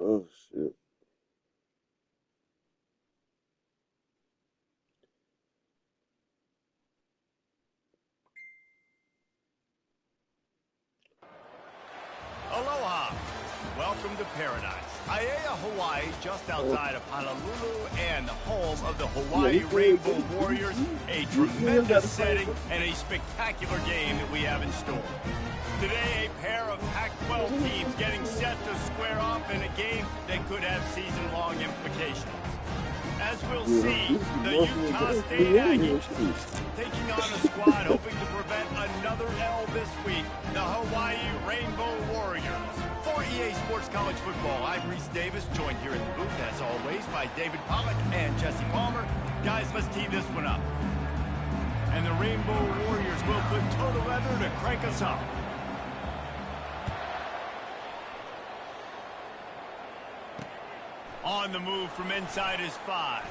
Oh shit. Aloha. Welcome to paradise. Aiea, Hawaii, just outside of Honolulu and the home of the Hawaii Rainbow Warriors. A tremendous setting and a spectacular game that we have in store. Today, a pair of Pac-12 teams getting set to square off in a game that could have season-long implications. As we'll see, the Utah State Aggies taking on a squad hoping to prevent another L this week, the Hawaii Rainbow Warriors. For EA Sports College Football, I'm Reese Davis, joined here in the booth, as always, by David Pollack and Jesse Palmer. Guys, let's tee this one up. And the Rainbow Warriors will put toe together to crank us up. On the move from inside his 5.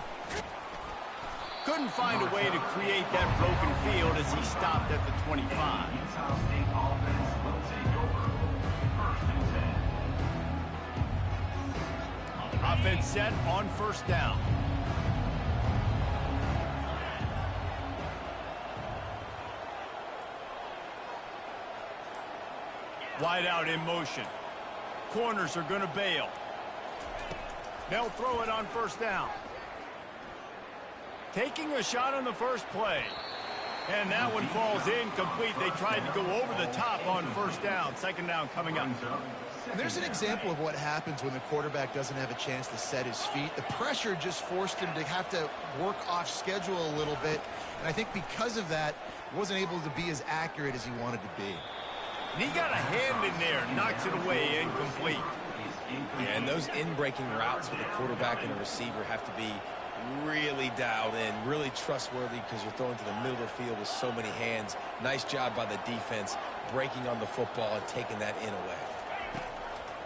Couldn't find a way to create that broken field as he stopped at the 25. Offense set on first down. Wide out in motion. Corners are going to bail. They'll throw it on first down. Taking a shot on the first play. And that one falls incomplete. They tried to go over the top on first down. Second down coming up. And there's an example of what happens when the quarterback doesn't have a chance to set his feet. The pressure just forced him to have to work off schedule a little bit. And I think because of that, he wasn't able to be as accurate as he wanted to be. And he got a hand in there. Knocks it away, incomplete. Yeah, and those in-breaking routes with a quarterback and a receiver have to be really dialed in, really trustworthy because you're throwing to the middle of the field with so many hands. Nice job by the defense breaking on the football and taking that in away.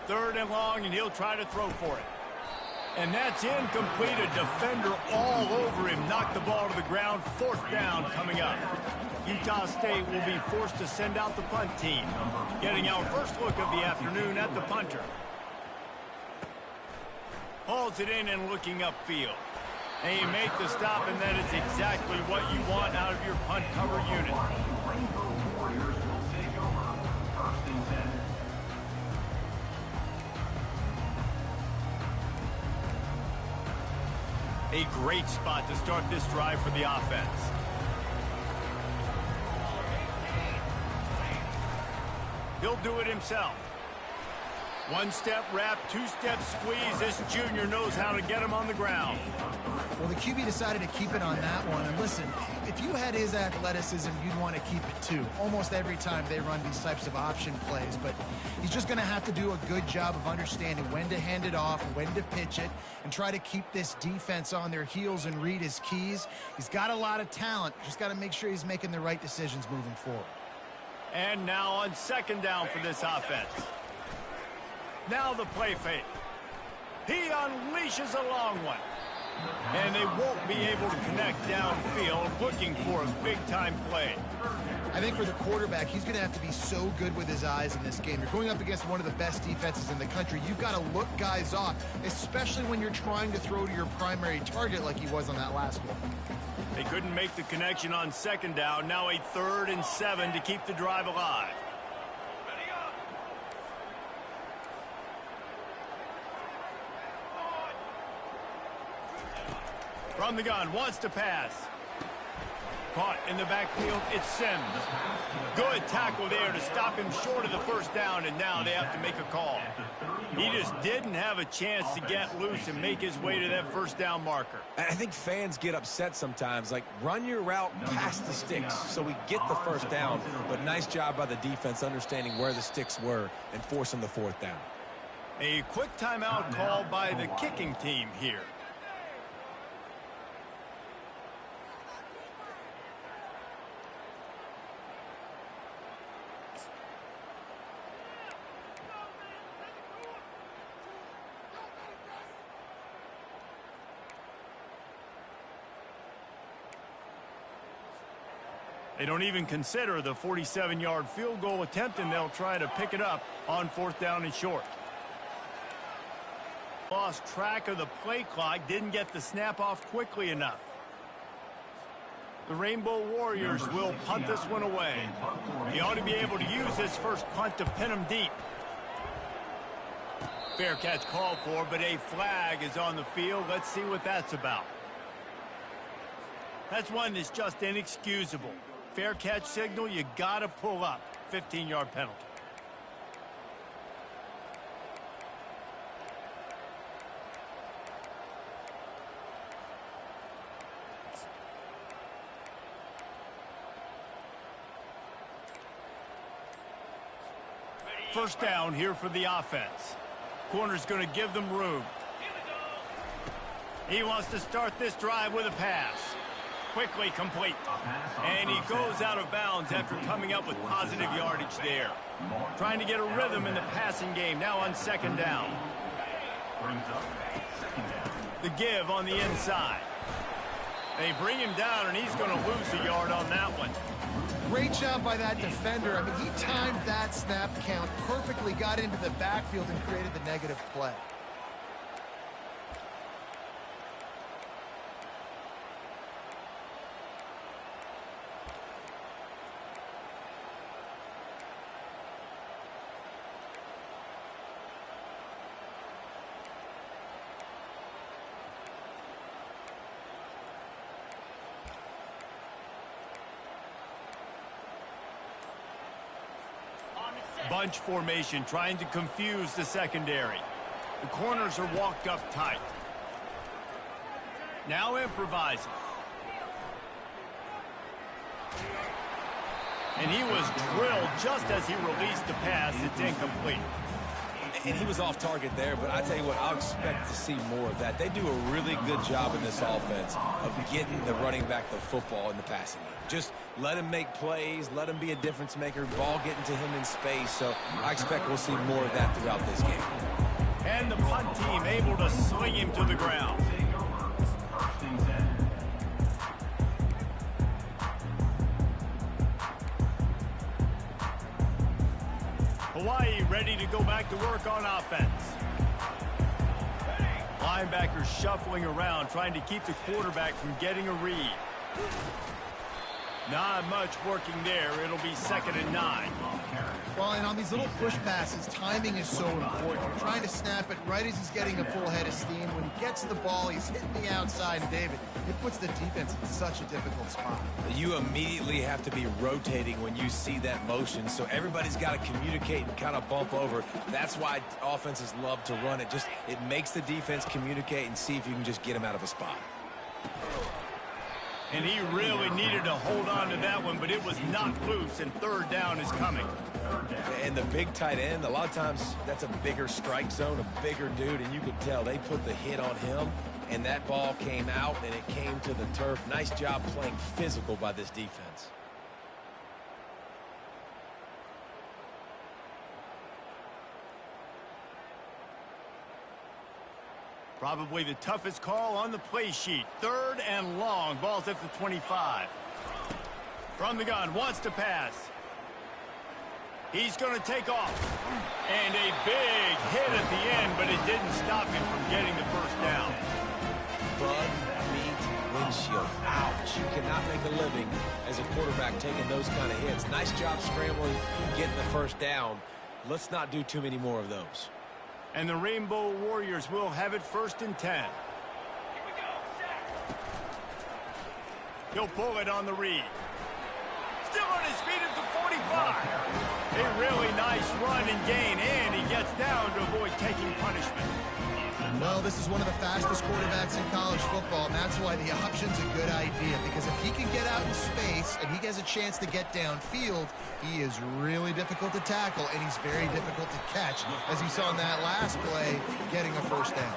Third and long, and he'll try to throw for it. And that's incomplete. A defender all over him. Knocked the ball to the ground. Fourth down coming up. Utah State will be forced to send out the punt team. Getting our first look of the afternoon at the punter. Hauls it in and looking upfield. And you make the stop, and that is exactly what you want out of your punt cover unit. A great spot to start this drive for the offense. He'll do it himself. One-step wrap, two-step squeeze. This junior knows how to get him on the ground. Well, the QB decided to keep it on that one. And listen, if you had his athleticism, you'd want to keep it too. Almost every time they run these types of option plays. But he's just going to have to do a good job of understanding when to hand it off, when to pitch it, and try to keep this defense on their heels and read his keys. He's got a lot of talent. Just got to make sure he's making the right decisions moving forward. And now on second down for this offense. Now the play fake. He unleashes a long one. And they won't be able to connect downfield, looking for a big-time play. I think for the quarterback, he's going to have to be so good with his eyes in this game. You're going up against one of the best defenses in the country. You've got to look guys off, especially when you're trying to throw to your primary target like he was on that last one. They couldn't make the connection on second down. Now a 3rd and 7 to keep the drive alive. From the gun, wants to pass. caught in the backfield. It's Sims. Good tackle there to stop him short of the first down, and now they have to make a call. He just didn't have a chance to get loose and make his way to that first down marker. I think fans get upset sometimes, like run your route past the sticks so we get the first down, but nice job by the defense understanding where the sticks were and forcing the fourth down. A quick timeout called by the kicking team here. They don't even consider the 47-yard field goal attempt, and they'll try to pick it up on fourth down and short. Lost track of the play clock, didn't get the snap off quickly enough. The Rainbow Warriors will punt this one away. He ought to be able to use this first punt to pin him deep. Fair catch called for, but a flag is on the field. Let's see what that's about. That's one that's just inexcusable. Fair catch signal, you gotta pull up. 15-yard penalty. First down here for the offense. Corner's going to give them room. He wants to start this drive with a pass. Quickly complete. And he goes out of bounds after coming up with positive yardage there. Trying to get a rhythm in the passing game now on second down. The give on the inside. They bring him down, and he's going to lose a yard on that one. Great job by that defender. I mean, he timed that snap count perfectly, got into the backfield and created the negative play. Bunch formation, trying to confuse the secondary. The corners are walked up tight. Now improvising. And he was drilled just as he released the pass. It's incomplete. And he was off target there, but I tell you what, I'll expect to see more of that. They do a really good job in this offense of getting the running back the football in the passing game. Just let him make plays, let him be a difference maker, ball getting to him in space. So I expect we'll see more of that throughout this game. And the punt team able to sling him to the ground. Hawaii ready to go back to work on offense. Linebackers shuffling around, trying to keep the quarterback from getting a read. Not much working there. It'll be 2nd and 9. Well, and on these little push passes, timing is so important. You're trying to snap it right as he's getting a full head of steam. When he gets the ball, he's hitting the outside, and David, it puts the defense in such a difficult spot. You immediately have to be rotating when you see that motion, so everybody's got to communicate and kind of bump over. That's why offenses love to run it. Just it makes the defense communicate and see if you can just get him out of a spot. And he really needed to hold on to that one, but it was knocked loose, and third down is coming. And the big tight end, a lot of times that's a bigger strike zone, a bigger dude, and you could tell they put the hit on him, and that ball came out, and it came to the turf. Nice job playing physical by this defense. Probably the toughest call on the play sheet. 3rd and long. Ball's at the 25. From the gun, wants to pass. He's going to take off. And a big hit at the end, but it didn't stop him from getting the first down. Bud meet windshield. Ouch. You cannot make a living as a quarterback taking those kind of hits. Nice job scrambling, getting the first down. Let's not do too many more of those. And the Rainbow Warriors will have it 1st and 10. He'll pull it on the read. Still on his feet at the 45. A really nice run and gain, and he gets down to avoid taking punishment. Well, this is one of the fastest quarterbacks in college football, and that's why the option's a good idea, because if he can get out in space and he has a chance to get downfield, he is really difficult to tackle, and he's very difficult to catch, as you saw in that last play, getting a first down.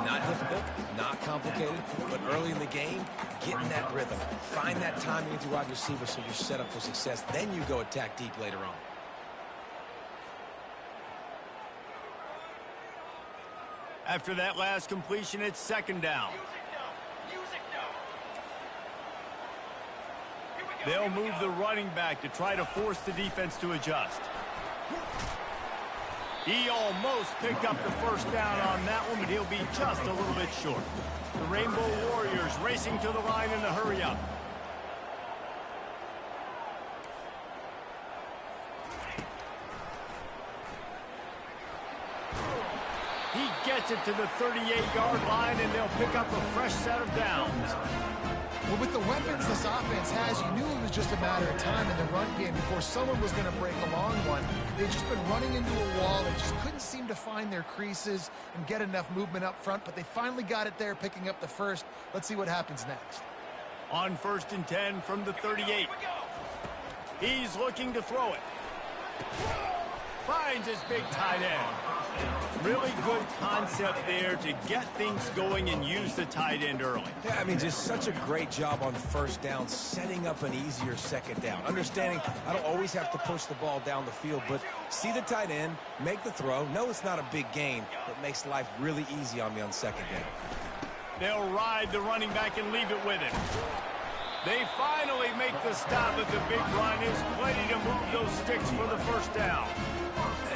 Not difficult, not complicated, but early in the game, get in that rhythm. Find that timing with your wide receiver so you're set up for success. Then you go attack deep later on. After that last completion, it's second down. They'll move the running back to try to force the defense to adjust. He almost picked up the first down on that one, but he'll be just a little bit short. The Rainbow Warriors racing to the line in a hurry-up. He gets it to the 38-yard line, and they'll pick up a fresh set of downs. Well, with the weapons this offense has, you knew it was just a matter of time in the run game before someone was going to break a long one. They've just been running into a wall. They just couldn't seem to find their creases and get enough movement up front, but they finally got it there, picking up the first. Let's see what happens next. On 1st and 10 from the 38. He's looking to throw it. Finds his big tight end. Really good concept there to get things going and use the tight end early. Yeah, I mean, just such a great job on first down, setting up an easier second down. Understanding I don't always have to push the ball down the field, but see the tight end, make the throw. No, it's not a big gain, but makes life really easy on me on second down. They'll ride the running back and leave it with him. They finally make the stop at the big run. Is plenty to move those sticks for the first down.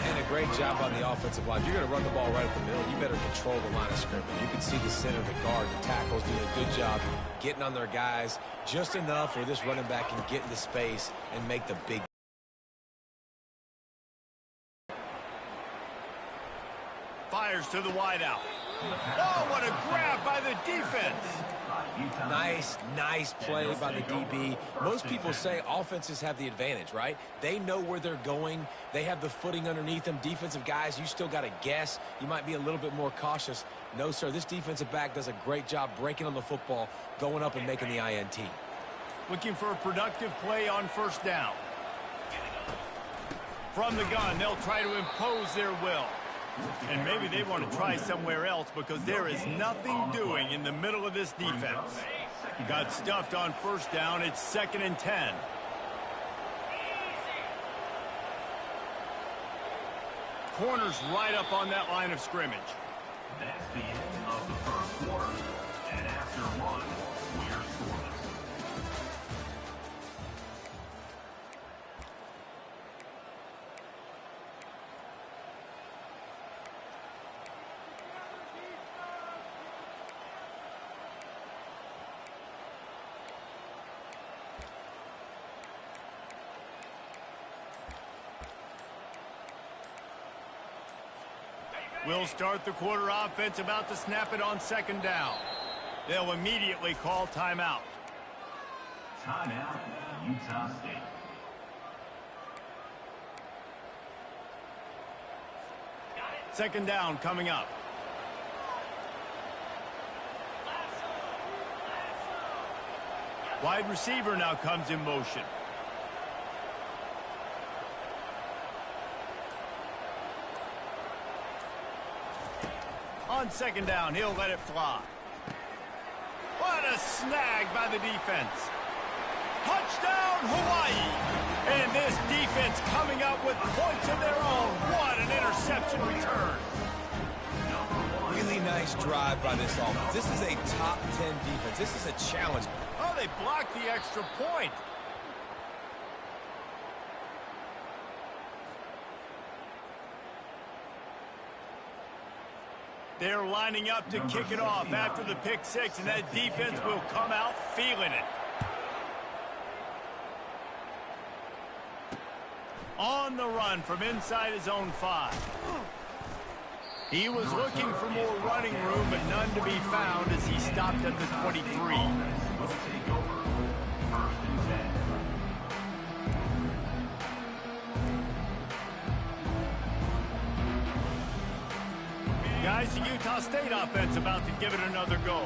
And a great job on the offensive line. If you're going to run the ball right up the middle, you better control the line of scrimmage. You can see the center, the guard, the tackles doing a good job getting on their guys just enough where this running back can get into space and make the big. Fires to the wideout. Oh, what a grab by the defense. Nice play by the DB. Most people say offenses have the advantage, right? They know where they're going. They have the footing underneath them. Defensive guys, you still got to guess. You might be a little bit more cautious. No, sir, this defensive back does a great job breaking on the football, going up and making the INT. Looking for a productive play on first down. From the gun, they'll try to impose their will. And maybe they want to try somewhere else because there is nothing doing in the middle of this defense. Got stuffed on first down. It's 2nd and 10. Corners right up on that line of scrimmage. That's the end of the first quarter. And after one, we're scoreless. We'll start the quarter offense, about to snap it on second down. They'll immediately call timeout. Timeout, Utah State. Second down coming up. Wide receiver now comes in motion. On second down, he'll let it fly. What a snag by the defense. Touchdown, Hawaii. And this defense coming up with points of their own. What an interception return. Really nice drive by this offense. This is a top 10 defense. This is a challenge. Oh, they blocked the extra point. They're lining up to kick it off after the pick six, and that defense will come out feeling it. On the run from inside his own 5. He was looking for more running room, but none to be found as he stopped at the 23. Guys, the Utah State offense about to give it another go.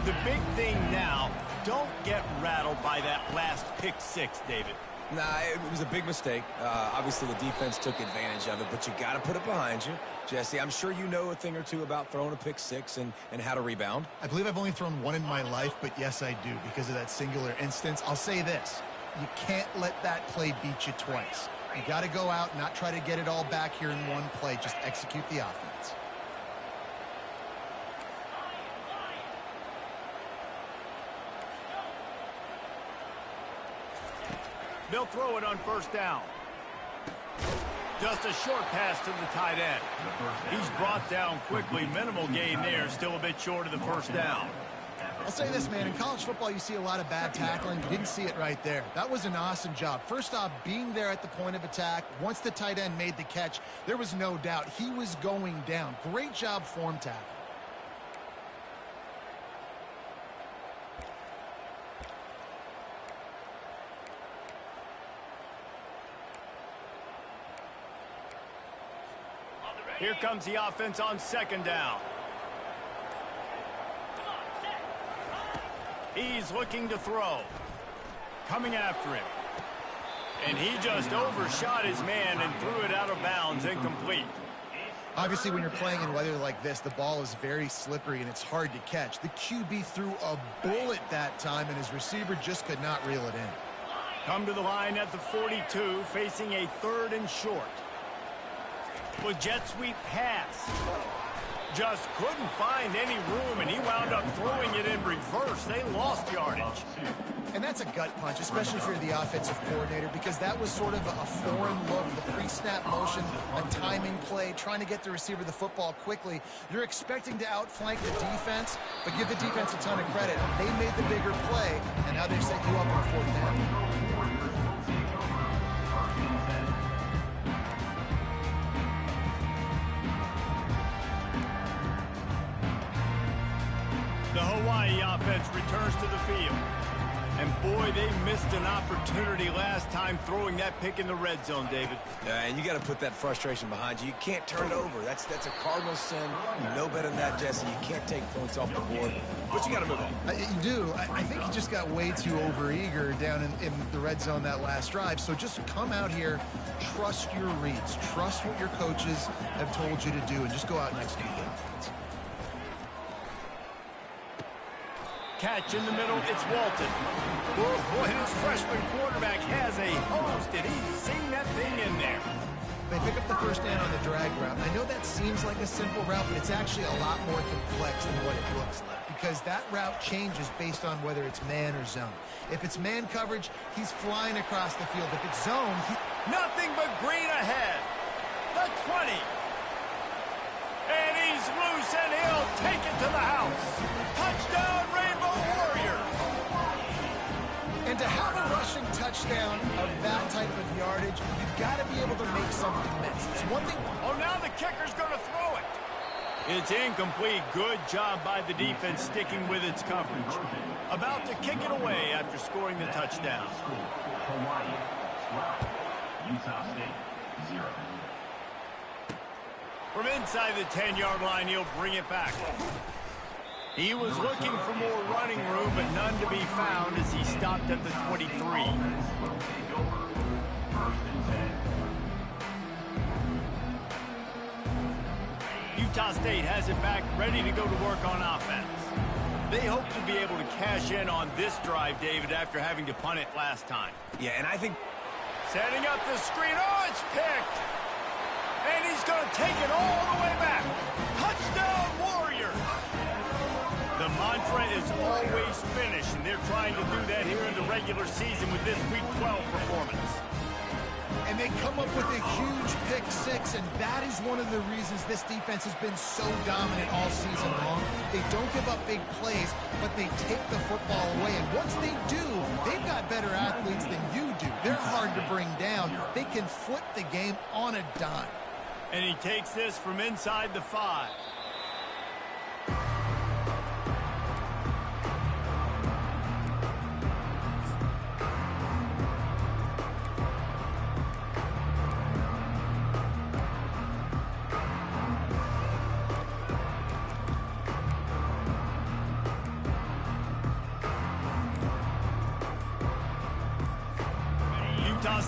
The big thing now, don't get rattled by that last pick six, David. Nah, it was a big mistake. Obviously, the defense took advantage of it, but you got to put it behind you. Jesse, I'm sure you know a thing or two about throwing a pick six and how to rebound. I believe I've only thrown one in my life, but yes, I do because of that singular instance. I'll say this. You can't let that play beat you twice. You got to go out and not try to get it all back here in one play. Just execute the offense. They'll throw it on first down. Just a short pass to the tight end. He's brought down quickly. Minimal gain there. Still a bit short of the first down. I'll say this, man. In college football, you see a lot of bad tackling. You didn't see it right there. That was an awesome job. First off, being there at the point of attack. Once the tight end made the catch, there was no doubt he was going down. Great job form tackle. Here comes the offense on second down. He's looking to throw. Coming after him. And he just overshot his man and threw it out of bounds, incomplete. Obviously, when you're playing in weather like this, the ball is very slippery and it's hard to catch. The QB threw a bullet that time, and his receiver just could not reel it in. Come to the line at the 42, facing a 3rd and short. With jet sweep pass. Just couldn't find any room, and he wound up throwing it in reverse. They lost yardage. And that's a gut punch, especially if you're the offensive coordinator, because that was sort of a foreign look, the pre-snap motion, a timing play, trying to get the receiver the football quickly. You're expecting to outflank the defense, but give the defense a ton of credit. They made the bigger play, and now they've set you up on 4th down. The Hawaii offense returns to the field. And boy, they missed an opportunity last time throwing that pick in the red zone, David. And you got to put that frustration behind you. You can't turn it over. That's a cardinal sin. You know better than that, Jesse. You can't take points off the board. But you got to move on. You do. I think he just got way too overeager down in the red zone that last drive. So just come out here, trust your reads, trust what your coaches have told you to do, and just go out and execute the offense. Catch in the middle, it's Walton. Oh, boy, this freshman quarterback has a hose. Did he sing that thing in there? They pick up the first down on the drag route. I know that seems like a simple route, but it's actually a lot more complex than what it looks like, because that route changes based on whether it's man or zone. If it's man coverage, he's flying across the field. If it's zone, nothing but green ahead. The 20. And he's loose, and he'll take it to the house. Touchdown, Rainbow Warriors. And to have a rushing touchdown of that type of yardage, you've got to be able to make something miss. It's one thing. Oh, now the kicker's going to throw it. It's incomplete. Good job by the defense sticking with its coverage. About to kick it away after scoring the touchdown. Hawaii 12, Utah State 0. From inside the 10-yard line, he'll bring it back. He was looking for more running room, but none to be found as he stopped at the 23. Utah State has it back, ready to go to work on offense. They hope to be able to cash in on this drive, David, after having to punt it last time. Yeah, and I think... Setting up the screen. Oh, it's picked. And he's going to take it all the way back. Touchdown, Warriors! The mantra is always finish, and they're trying to do that here in the regular season with this Week 12 performance. And they come up with a huge pick six, and that is one of the reasons this defense has been so dominant all season long. They don't give up big plays, but they take the football away. And once they do, they've got better athletes than you do. They're hard to bring down. They can flip the game on a dime. And he takes this from inside the 5.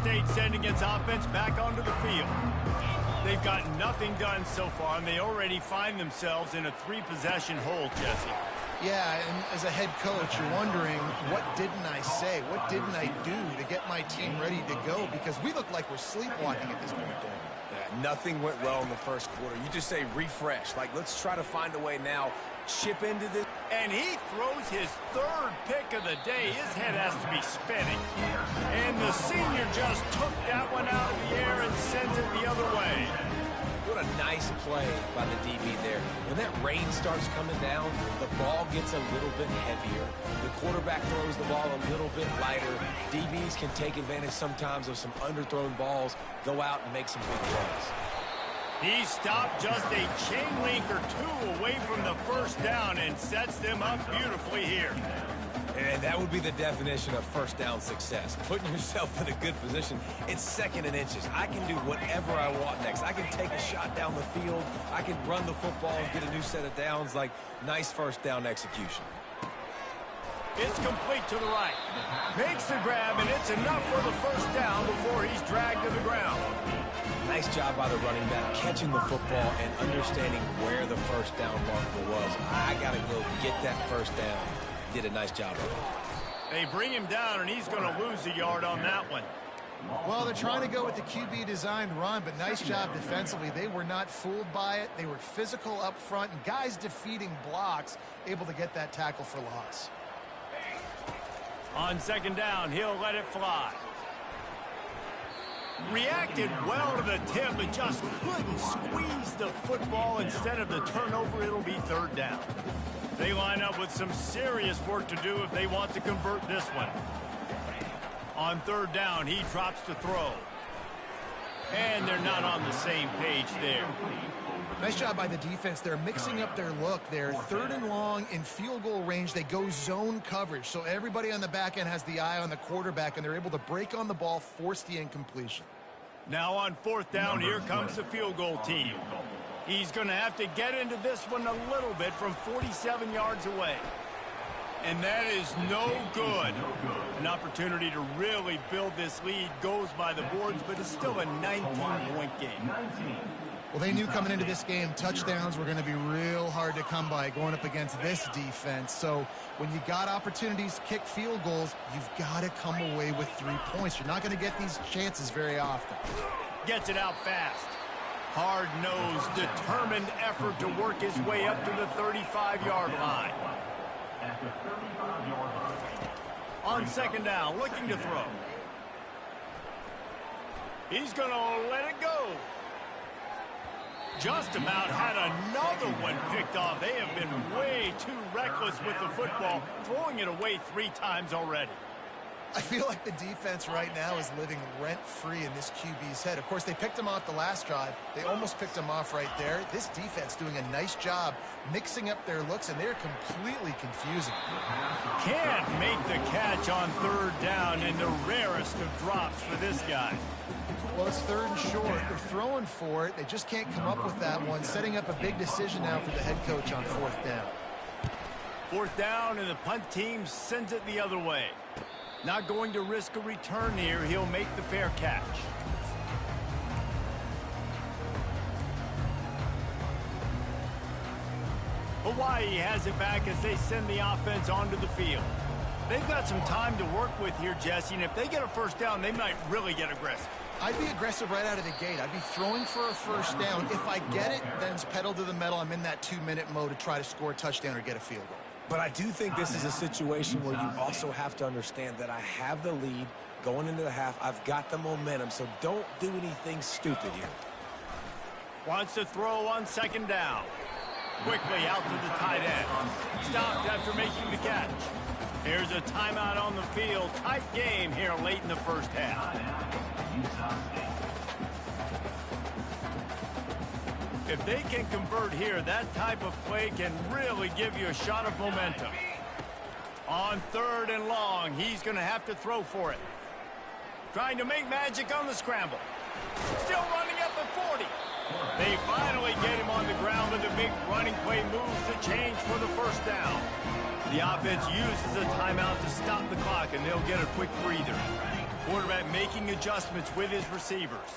State sending its offense back onto the field. They've got nothing done so far, and they already find themselves in a 3-possession hole, Jesse. Yeah, and as a head coach, you're wondering, what didn't I say? What didn't I do to get my team ready to go? Because we look like we're sleepwalking at this point, Dan. Yeah, nothing went well in the first quarter. You just say refresh. Like, let's try to find a way now. Chip into this. And he throws his 3rd pick of the day. His head has to be spinning. And the senior just took that one out of the air and sends it the other way. What a nice play by the DB there. When that rain starts coming down, the ball gets a little bit heavier. The quarterback throws the ball a little bit lighter. DBs can take advantage sometimes of some underthrown balls, go out and make some big plays. He stopped just a chain link or 2 away from the first down and sets them up beautifully here. And that would be the definition of first down success. Putting yourself in a good position. It's 2nd and inches. I can do whatever I want next. I can take a shot down the field. I can run the football and get a new set of downs. Like, nice first down execution. It's complete to the right. Makes the grab, and it's enough for the first down before he's dragged to the ground. Nice job by the running back, catching the football and understanding where the first down marker was. I got to go get that first down. Did a nice job of it. They bring him down, and he's going to lose a yard on that one. Well, they're trying to go with the QB-designed run, but nice job defensively. They were not fooled by it. They were physical up front, and guys defeating blocks, able to get that tackle for loss. On 2nd down, he'll let it fly. Reacted well to the tip, but just couldn't squeeze the football. Instead of the turnover, it'll be 3rd down. They line up with some serious work to do if they want to convert this one. On 3rd down, he drops to throw. And they're not on the same page there. Nice job by the defense. They're mixing up their look. They're 3rd and long in field goal range. They go zone coverage. So everybody on the back end has the eye on the quarterback, and they're able to break on the ball, force the incompletion. Now on 4th down, here comes the field goal team. He's going to have to get into this one a little bit from 47 yards away. And that is no good. An opportunity to really build this lead goes by the boards, but it's still a 19-point game. Well, they knew coming into this game, touchdowns were going to be real hard to come by going up against this defense. So when you got opportunities to kick field goals, you've got to come away with 3 points. You're not going to get these chances very often. Gets it out fast. Hard-nosed, determined effort to work his way up to the 35-yard line. On 2nd down, looking to throw. He's going to let it go. Just about had another one picked off. They have been way too reckless with the football, throwing it away 3 times already. I feel like the defense right now is living rent-free in this QB's head. Of course, they picked him off the last drive. They almost picked him off right there. This defense doing a nice job mixing up their looks, and they're completely confusing. Can't make the catch on 3rd down, and the rarest of drops for this guy. Well, it's 3rd and short. They're throwing for it. They just can't come up with that one, setting up a big decision now for the head coach on 4th down. 4th down, and the punt team sends it the other way. Not going to risk a return here. He'll make the fair catch. Hawaii has it back as they send the offense onto the field. They've got some time to work with here, Jesse, and if they get a first down, they might really get aggressive. I'd be aggressive right out of the gate. I'd be throwing for a first down. If I get it, then it's pedal to the metal. I'm in that 2-minute mode to try to score a touchdown or get a field goal. But I do think this is a situation where you also have to understand that I have the lead going into the half. I've got the momentum, so don't do anything stupid here. Wants to throw on 2nd down. Quickly out to the tight end. Stopped after making the catch. Here's a timeout on the field. Tight game here late in the first half. If they can convert here, that type of play can really give you a shot of momentum. On 3rd and long, he's going to have to throw for it. Trying to make magic on the scramble. Still running up at 40. They finally get him on the ground with a big running play moves the change for the first down. The offense uses a timeout to stop the clock, and they'll get a quick breather. Quarterback making adjustments with his receivers.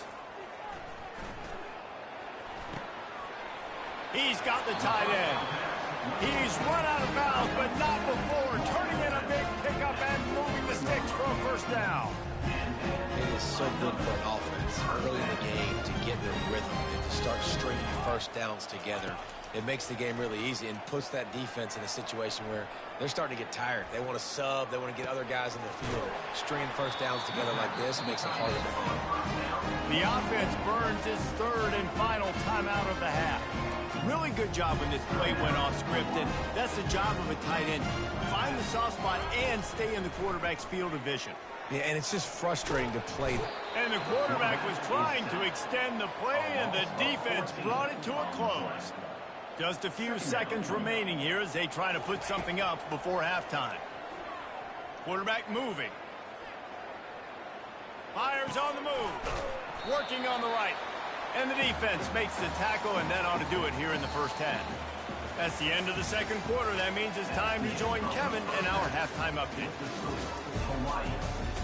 He's got the tight end. He's run out of bounds, but not before turning in a big pickup and moving the sticks for a first down. It is so good for an offense early in the game to get their rhythm and to start stringing first downs together. It makes the game really easy and puts that defense in a situation where they're starting to get tired. They want to sub. They want to get other guys in the field. Stringing first downs together like this makes it harder to find. The offense burns its third and final timeout of the half. Really good job when this play went off script, and that's the job of a tight end. Find the soft spot and stay in the quarterback's field of vision. Yeah, and it's just frustrating to play. And the quarterback was trying to extend the play, and the defense brought it to a close. Just a few seconds remaining here as they try to put something up before halftime. Quarterback moving. Fires on the move. Working on the right. And the defense makes the tackle, and that ought to do it here in the first half. That's the end of the second quarter. That means it's time to join Kevin in our halftime update. Hawaii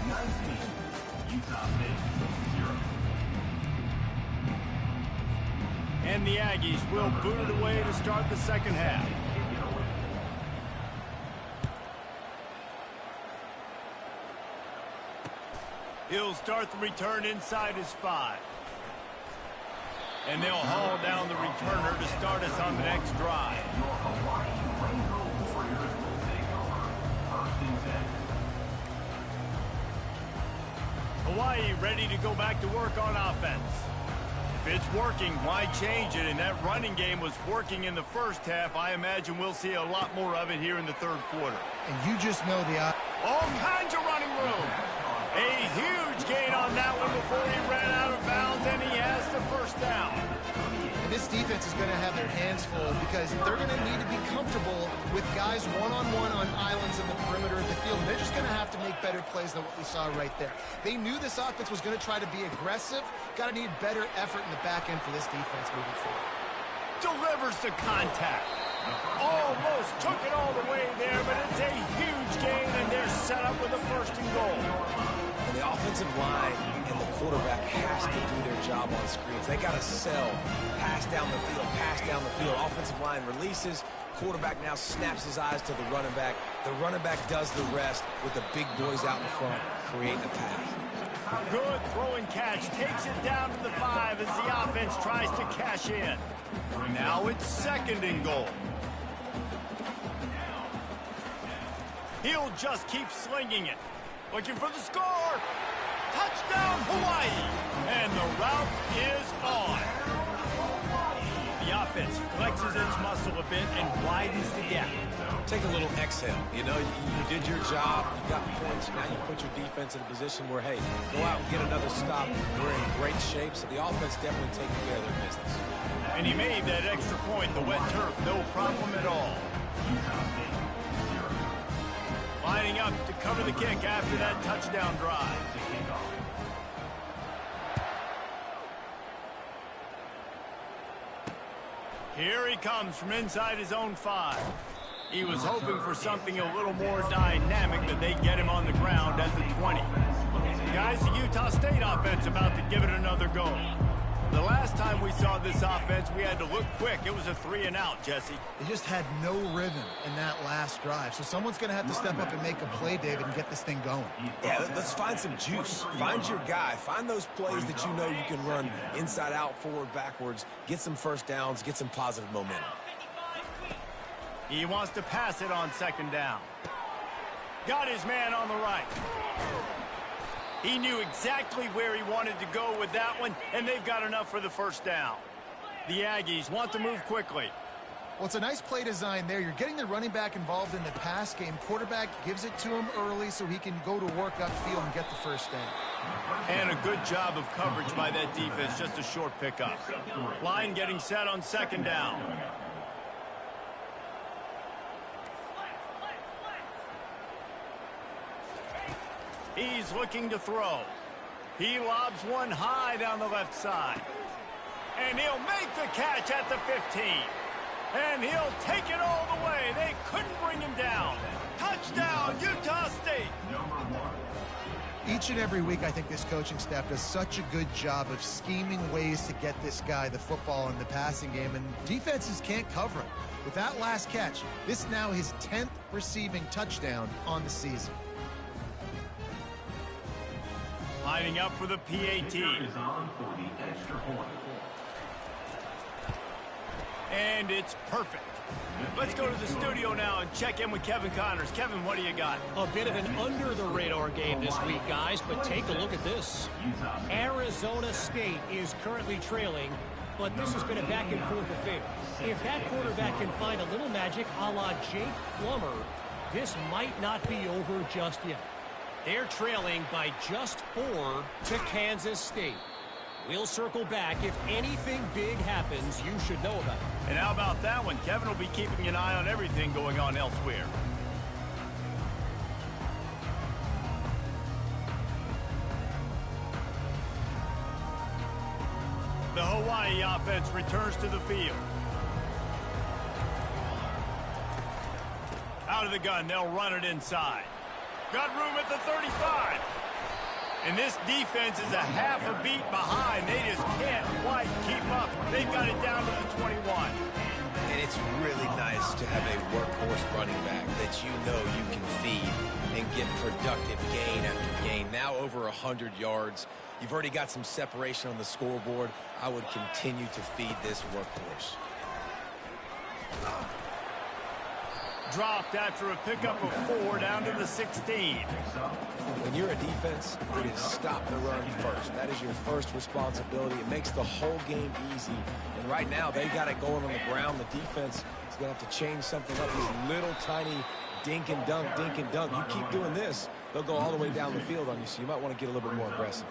19, Utah State 0. And the Aggies will boot it away to start the second half. He'll start the return inside his 5. And they'll haul down the returner to start us on the next drive. Your Hawaii Rainbow Warriors will take over. First and 10. Hawaii ready to go back to work on offense. If it's working, why change it? And that running game was working in the first half. I imagine we'll see a lot more of it here in the third quarter. And you just know the... All kinds of running room. A huge gain on that one before he ran out of bounds, and he has the first down. And this defense is going to have their hands full because they're going to need to be comfortable with guys one-on-one on islands in the perimeter of the field. They're just going to have to make better plays than what we saw right there. They knew this offense was going to try to be aggressive. Got to need better effort in the back end for this defense moving forward. Delivers the contact. Almost took it all the way there, but it's a huge gain, and they're set up with a first and goal. And the offensive line and the quarterback has to do their job on screens. They got to sell. Pass down the field, pass down the field. Offensive line releases. Quarterback now snaps his eyes to the running back. The running back does the rest with the big boys out in front, creating the pass. Good throw and catch. Takes it down to the 5 as the offense tries to cash in. Now it's second and goal. He'll just keep slinging it. Looking for the score. Touchdown, Hawaii. And the route is on. The offense flexes its muscle a bit and widens the gap. Take a little exhale. You know, you did your job. You got points. Now you put your defense in a position where, hey, go out and get another stop. We're in great shape, so the offense definitely taking care of their business. And he made that extra point. The wet turf, no problem at all. Lining up to cover the kick after that touchdown drive. Here he comes from inside his own 5. He was hoping for something a little more dynamic, but they get him on the ground at the 20. Guys, the Utah State offense about to give it another go. The last time we saw this offense, we had to look quick. It was a 3-and-out, Jesse. They just had no rhythm in that last drive. So someone's going to have to step up and make a play, David, and get this thing going. Yeah, let's find some juice. Find your guy. Find those plays that you know you can run inside out, forward, backwards. Get some first downs. Get some positive momentum. He wants to pass it on second down. Got his man on the right. He knew exactly where he wanted to go with that one, and they've got enough for the first down. The Aggies want to move quickly. Well, it's a nice play design there. You're getting the running back involved in the pass game. Quarterback gives it to him early so he can go to work upfield and get the first down. And a good job of coverage by that defense. Just a short pickup. Line getting set on second down. He's looking to throw. He lobs one high down the left side. And he'll make the catch at the 15. And he'll take it all the way. They couldn't bring him down. Touchdown, Utah State. Each and every week, I think this coaching staff does such a good job of scheming ways to get this guy the football in the passing game, and defenses can't cover him. With that last catch, this is now his 10th receiving touchdown on the season. Lining up for the PAT. Is on for the extra point. And it's perfect. Let's go to the studio now and check in with Kevin Connors. Kevin, what do you got? A bit of an under-the-radar game this week, guys, but take a look at this. Arizona State is currently trailing, but this has been a back-and-forth affair. If that quarterback can find a little magic a la Jake Plummer, this might not be over just yet. They're trailing by just 4 to Kansas State. We'll circle back. If anything big happens, you should know about it. And how about that one? Kevin will be keeping an eye on everything going on elsewhere. The Hawaii offense returns to the field. Out of the gun, they'll run it inside. Got room at the 35. And this defense is a half a beat behind. They just can't quite keep up. They've got it down to the 21. And it's really nice to have a workhorse running back that you know you can feed and get productive gain after gain. Now over 100 yards. You've already got some separation on the scoreboard. I would continue to feed this workhorse. Dropped after a pickup of 4 down to the 16. When you're a defense, it is stop the run first. That is your first responsibility. It makes the whole game easy. And right now, they got it going on the ground. The defense is going to have to change something up. These little tiny dink and dunk, dink and dunk. You keep doing this, they'll go all the way down the field on you, so you might want to get a little bit more aggressive.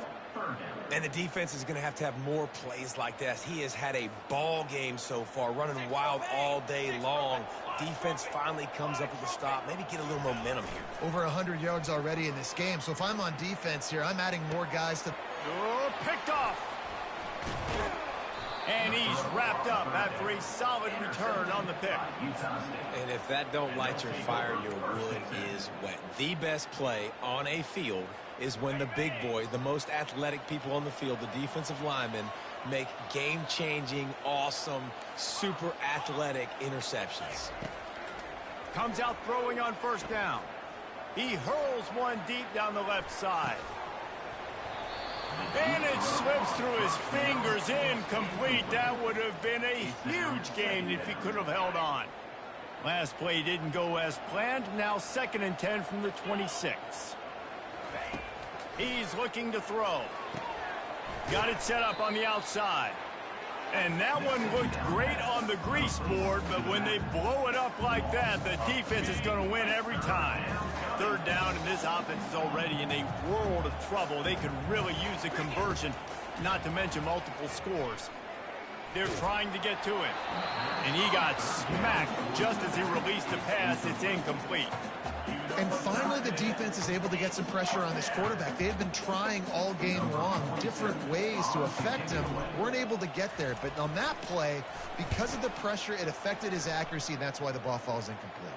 And the defense is going to have more plays like this. He has had a ball game so far, running wild all day long. Defense finally comes up with a stop. Maybe get a little momentum here. Over 100 yards already in this game, so if I'm on defense here, I'm adding more guys to... Oh, picked off. And he's wrapped up after a solid return on the pick. And if that don't light your fire, your wood is wet. The best play on a field is when the big boy, the most athletic people on the field, the defensive linemen, make game-changing, awesome, super athletic interceptions. Comes out throwing on first down. He hurls one deep down the left side. And it slips through his fingers, incomplete. That would have been a huge gain if he could have held on. Last play didn't go as planned. Now 2nd and 10 from the 26. He's looking to throw. Got it set up on the outside. And that one looked great on the grease board, but when they blow it up like that, the defense is going to win every time. 3rd down, and this offense is already in a world of trouble. They could really use a conversion, not to mention multiple scores. They're trying to get to it. And he got smacked just as he released the pass. It's incomplete. And finally, the defense is able to get some pressure on this quarterback. They had been trying all game long different ways to affect him. Weren't able to get there. But on that play, because of the pressure, it affected his accuracy, and that's why the ball falls incomplete.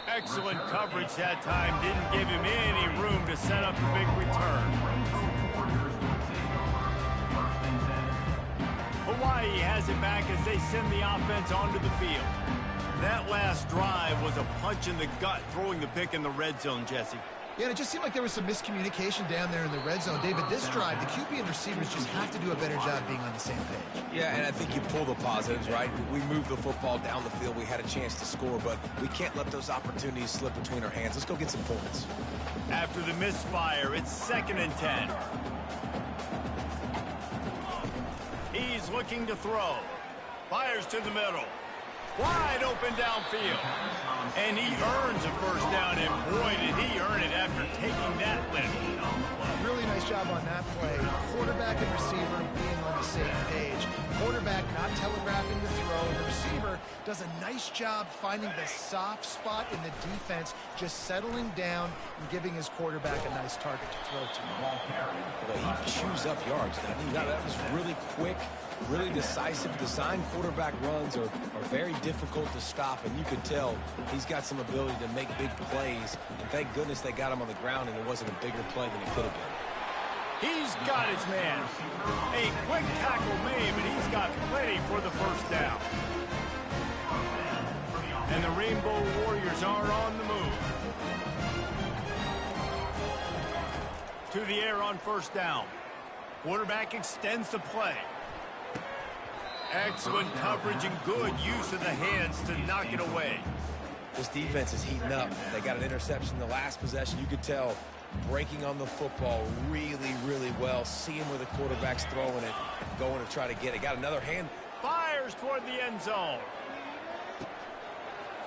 Excellent coverage that time. Didn't give him any room to set up the big return. Hawaii has it back as they send the offense onto the field. That last drive was a punch in the gut, throwing the pick in the red zone, Jesse. Yeah, and it just seemed like there was some miscommunication down there in the red zone. David, this drive, the QB and receivers just have to do a better job being on the same page. Yeah, and I think you pull the positives, right? We moved the football down the field. We had a chance to score, but we can't let those opportunities slip between our hands. Let's go get some points. After the misfire, it's 2nd and 10. He's looking to throw. Fires to the middle. Wide open downfield. And he earns a first down, and boy, did he earn it after taking that lift. Really nice job on that play. Quarterback and receiver being on the same page. Quarterback not telegraphing the throw, and the receiver does a nice job finding the soft spot in the defense, just settling down and giving his quarterback a nice target to throw to. Well, he chews up yards. That was really quick, really decisive. Design quarterback runs are very difficult to stop, and you could tell he's got some ability to make big plays. And thank goodness they got him on the ground and it wasn't a bigger play than it could have been. He's got his man. A quick tackle made, but he's got plenty for the first down. And the Rainbow Warriors are on the move. To the air on first down. Quarterback extends the play. Excellent coverage and good use of the hands to knock it away. This defense is heating up. They got an interception the last possession. You could tell breaking on the football really, really well. Seeing where the quarterback's throwing it, going to try to get it. Got another hand. Fires toward the end zone.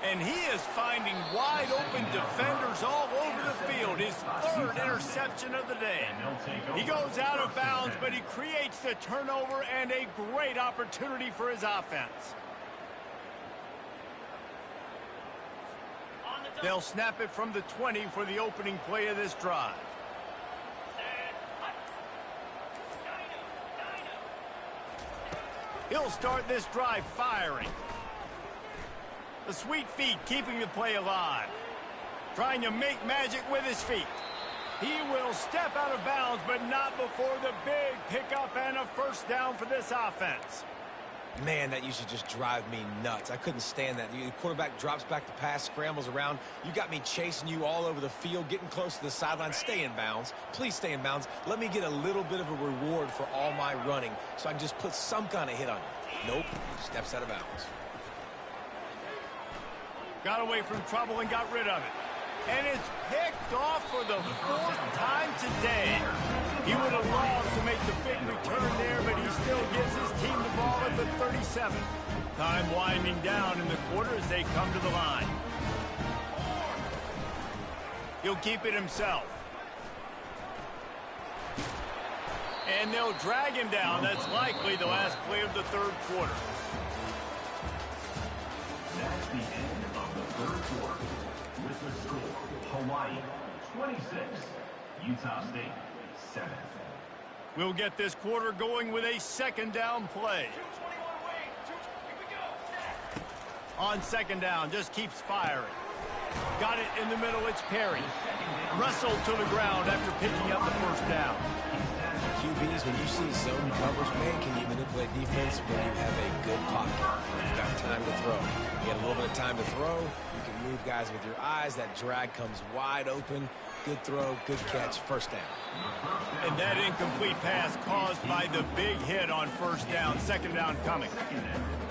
And he is finding wide open defenders all over the field. His third interception of the day. He goes out of bounds, but he creates the turnover and a great opportunity for his offense. They'll snap it from the 20 for the opening play of this drive. He'll start this drive firing. The sweet feet keeping the play alive. Trying to make magic with his feet. He will step out of bounds, but not before the big pickup and a first down for this offense. Man, that used to just drive me nuts. I couldn't stand that. The quarterback drops back to pass, scrambles around. You got me chasing you all over the field, getting close to the sideline. Stay in bounds. Please stay in bounds. Let me get a little bit of a reward for all my running so I can just put some kind of hit on you. Nope. Steps out of bounds. Got away from trouble and got rid of it. And it's picked off for the fourth time today. He would have loved to make the big return there, but he still gives his team the ball at the 37. Time winding down in the quarter as they come to the line. He'll keep it himself. And they'll drag him down. That's likely the last play of the third quarter. That's the end of the third quarter. With the score, Hawaii 26, Utah State 7. We'll get this quarter going with a second down play. On second down, just keeps firing. Got it in the middle, it's Perry. Wrestled to the ground after picking up the first down. QBs, when you see zone coverage, man, can you manipulate defense when you have a good pocket? You've got time to throw. You get a little bit of time to throw. You can move guys with your eyes. That drag comes wide open. Good throw, good catch, first down. And that incomplete pass caused by the big hit on first down. Second down coming.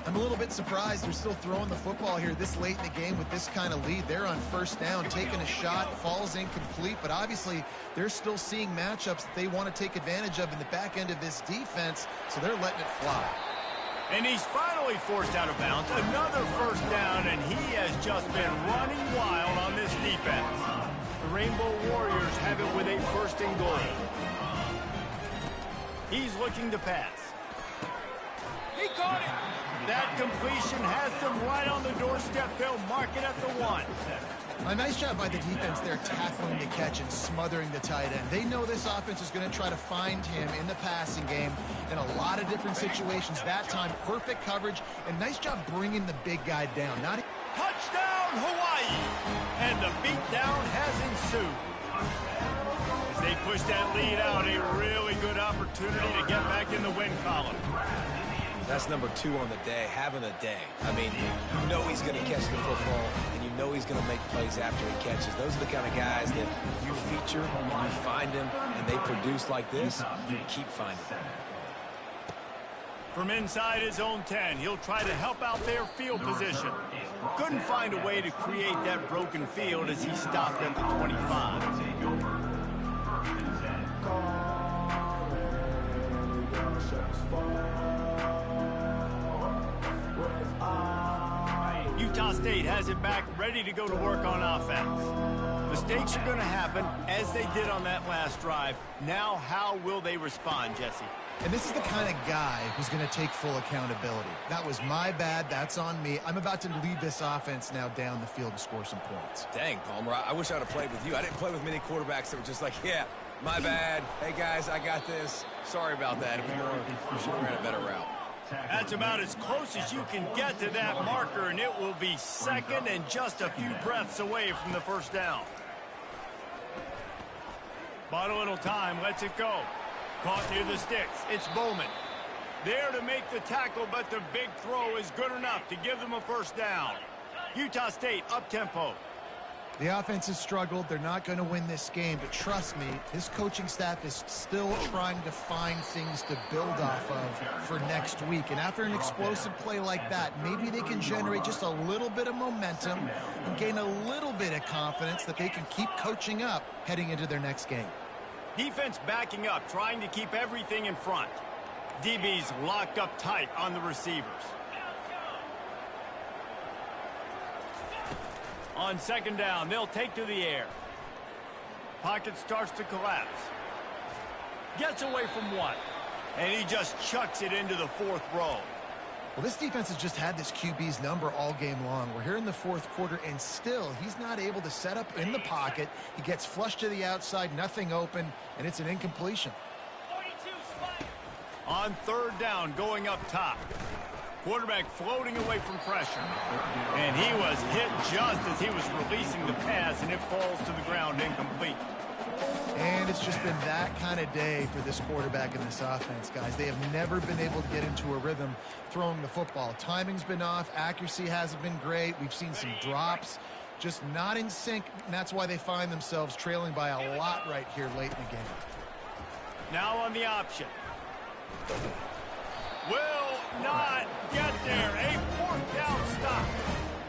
I'm a little bit surprised they're still throwing the football here this late in the game with this kind of lead. They're on first down, taking a shot, falls incomplete, but obviously they're still seeing matchups that they want to take advantage of in the back end of this defense, so they're letting it fly. And he's finally forced out of bounds. Another first down, and he has just been running wild on this defense. The Rainbow Warriors have it with a first and goal. He's looking to pass. He caught it. That completion has them right on the doorstep. They'll mark it at the 1. A nice job by the defense there, tackling the catch and smothering the tight end. They know this offense is going to try to find him in the passing game in a lot of different situations. That time, perfect coverage, and nice job bringing the big guy down. Touchdown, Hawaii! And the beatdown has ensued. As they push that lead out, a really good opportunity to get back in the win column. That's number 2 on the day, having a day. I mean, you know he's going to catch the football, and you know he's going to make plays after he catches. Those are the kind of guys that you feature, and you find them, and they produce like this, you keep finding them. From inside his own 10, he'll try to help out their field position. Couldn't find a way to create that broken field as he stopped at the 25. Utah State has it back, ready to go to work on offense. Mistakes are going to happen, as they did on that last drive. Now, how will they respond, Jesse? And this is the kind of guy who's going to take full accountability. That was my bad. That's on me. I'm about to lead this offense now down the field and score some points. Dang, Palmer, I wish I'd have played with you. I didn't play with many quarterbacks that were just like, yeah, my bad. Hey, guys, I got this. Sorry about that. We should have ran a better route. That's about as close as you can get to that marker, and it will be second and just a few breaths away from the first down. Bought a little time, lets it go. Caught near the sticks. It's Bowman. There to make the tackle, but the big throw is good enough to give them a first down. Utah State up-tempo. The offense has struggled. They're not going to win this game, but trust me, this coaching staff is still trying to find things to build off of for next week. And after an explosive play like that, maybe they can generate just a little bit of momentum and gain a little bit of confidence that they can keep coaching up heading into their next game. Defense backing up, trying to keep everything in front. DB's locked up tight on the receivers. On second down, they'll take to the air. Pocket starts to collapse. Gets away from one. And he just chucks it into the fourth row. Well, this defense has just had this QB's number all game long. We're here in the fourth quarter, and still, he's not able to set up in the pocket. He gets flushed to the outside, nothing open, and it's an incompletion. On third down, going up top. Quarterback floating away from pressure. And he was hit just as he was releasing the pass, and it falls to the ground incomplete. And it's just been that kind of day for this quarterback in this offense, guys. They have never been able to get into a rhythm throwing the football. Timing's been off. Accuracy hasn't been great. We've seen some drops, just not in sync, and that's why they find themselves trailing by a lot right here late in the game. Now on the option. Will not get there. A fourth down stop.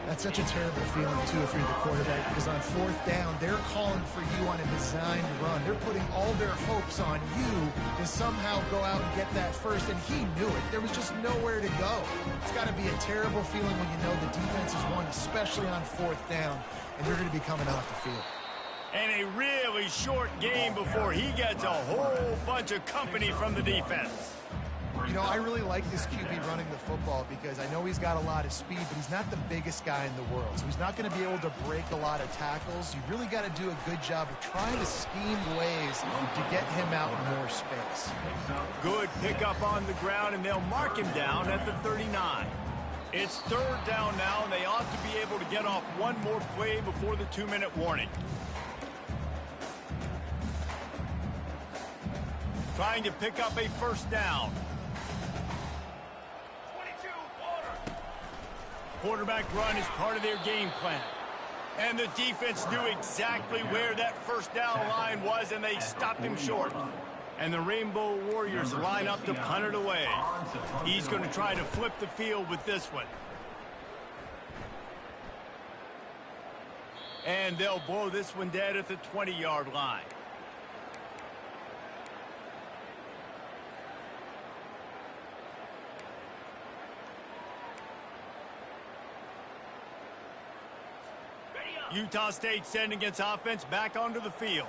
That's such a terrible feeling, too, if you're the quarterback, because on fourth down, they're calling for you on a designed run. They're putting all their hopes on you to somehow go out and get that first, and he knew it. There was just nowhere to go. It's got to be a terrible feeling when you know the defense has won, especially on fourth down, and they're going to be coming off the field. And a really short game before he gets a whole bunch of company from the defense. You know, I really like this QB running the football because I know he's got a lot of speed, but he's not the biggest guy in the world. So he's not going to be able to break a lot of tackles. You really got to do a good job of trying to scheme ways to get him out in more space. Good pickup on the ground, and they'll mark him down at the 39. It's third down now, and they ought to be able to get off one more play before the 2-minute warning. Trying to pick up a first down. Quarterback run is part of their game plan. And the defense knew exactly where that first down line was, and they stopped him short. And the Rainbow Warriors line up to punt it away. He's going to try to flip the field with this one. And they'll blow this one dead at the 20-yard line. Utah State sending its offense back onto the field.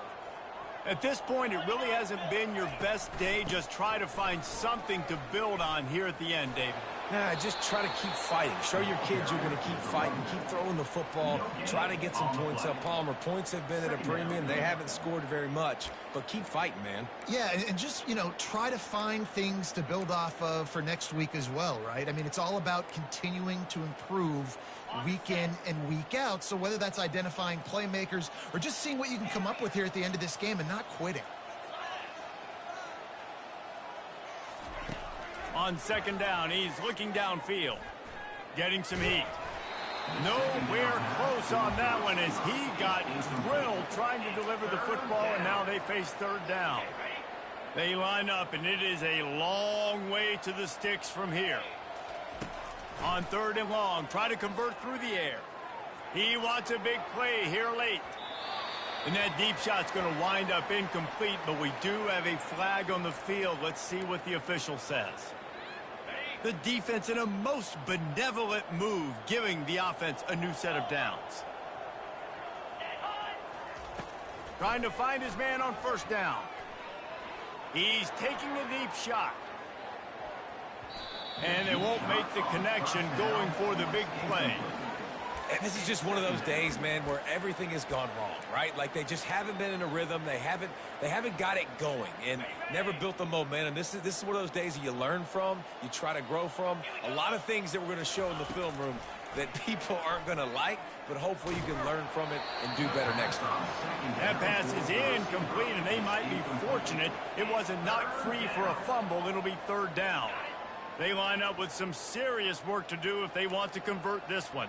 At this point, it really hasn't been your best day. Just try to find something to build on here at the end, David. Nah, just try to keep fighting. Show your kids you're going to keep fighting. Keep throwing the football. Try to get some points up. Palmer, points have been at a premium. They haven't scored very much, but keep fighting, man. Yeah, and just, you know, try to find things to build off of for next week as well, right? I mean, it's all about continuing to improve week in and week out. So whether that's identifying playmakers or just seeing what you can come up with here at the end of this game and not quitting. On second down, he's looking downfield, getting some heat. Nowhere close on that one as he got drilled trying to deliver the football, and now they face third down. They line up, and it is a long way to the sticks from here. On third and long, try to convert through the air. He wants a big play here late. And that deep shot's going to wind up incomplete, but we do have a flag on the field. Let's see what the official says. The defense in a most benevolent move, giving the offense a new set of downs. Trying to find his man on first down. He's taking a deep shot. And they won't make the connection going for the big play. And this is just one of those days, man, where everything has gone wrong, right? Like they just haven't been in a rhythm. They haven't got it going and never built the momentum. This is one of those days that you learn from, you try to grow from. A lot of things that we're going to show in the film room that people aren't going to like, but hopefully you can learn from it and do better next time. That pass is incomplete, and they might be fortunate it wasn't knocked free for a fumble. It'll be third down. They line up with some serious work to do if they want to convert this one.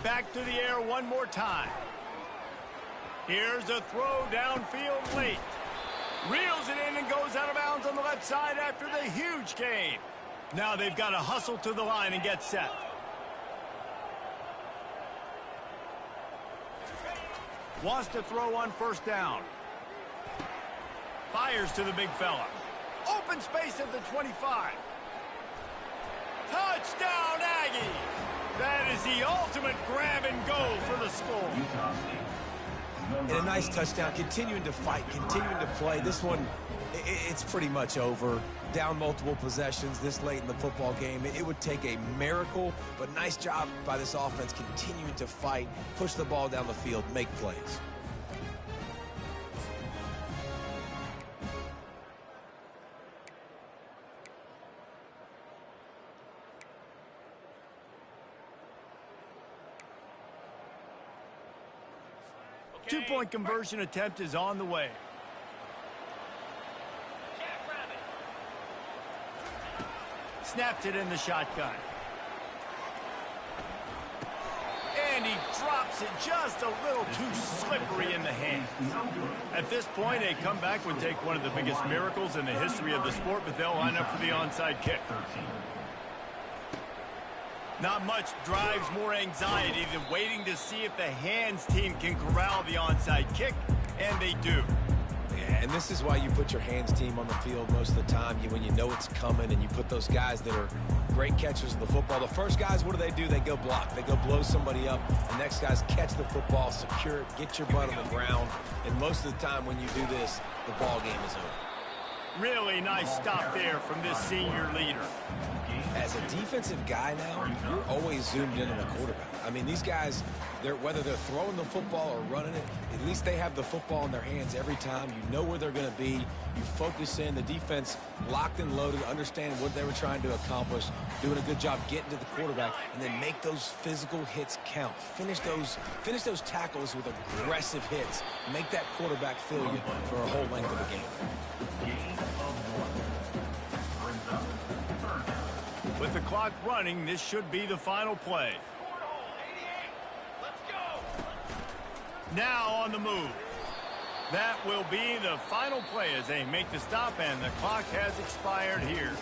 Back to the air one more time. Here's a throw downfield late. Reels it in and goes out of bounds on the left side after the huge gain. Now they've got to hustle to the line and get set. Wants to throw on first down. Fires to the big fella. Open space at the 25. Touchdown, Aggie! That is the ultimate grab and go for the score. And a nice touchdown, continuing to fight, continuing to play. This one, it's pretty much over. Down multiple possessions this late in the football game. It would take a miracle, but nice job by this offense continuing to fight, push the ball down the field, make plays. Two-point conversion attempt is on the way. Snapped it in the shotgun. And he drops it just a little too slippery in the hands. At this point, a comeback would take one of the biggest miracles in the history of the sport, but they'll line up for the onside kick. Not much drives more anxiety than waiting to see if the hands team can corral the onside kick, and they do. Yeah, and this is why you put your hands team on the field most of the time when you know it's coming, and you put those guys that are great catchers of the football. The first guys, what do? They go block. They go blow somebody up. The next guys catch the football, secure it, get your butt on the ground. And most of the time when you do this, the ball game is over. Really nice stop there from this senior leader. As a defensive guy now, you're always zoomed in on the quarterback. I mean, these guys, whether they're throwing the football or running it, at least they have the football in their hands every time. You know where they're going to be. You focus in. The defense locked and loaded, understanding what they were trying to accomplish, doing a good job getting to the quarterback, and then make those physical hits count. Finish those tackles with aggressive hits. Make that quarterback feel you for a whole length of the game. With the clock running, this should be the final play. Now on the move. That will be the final play as they make the stop, and the clock has expired here.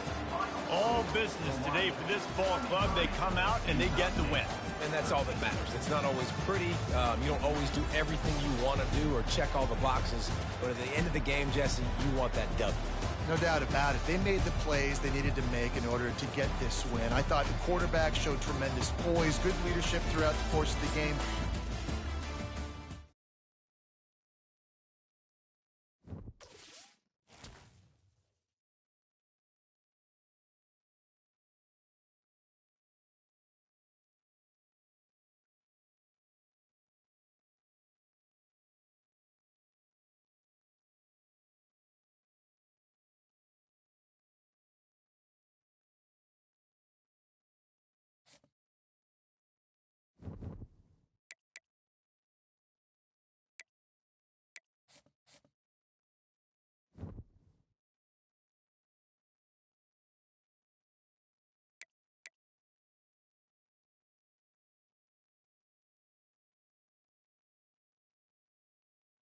All business today for this ball club. They come out and they get the win. And that's all that matters. It's not always pretty. You don't always do everything you want to do or check all the boxes. But at the end of the game, Jesse, you want that W. No doubt about it. They made the plays they needed to make in order to get this win. I thought the quarterback showed tremendous poise, good leadership throughout the course of the game,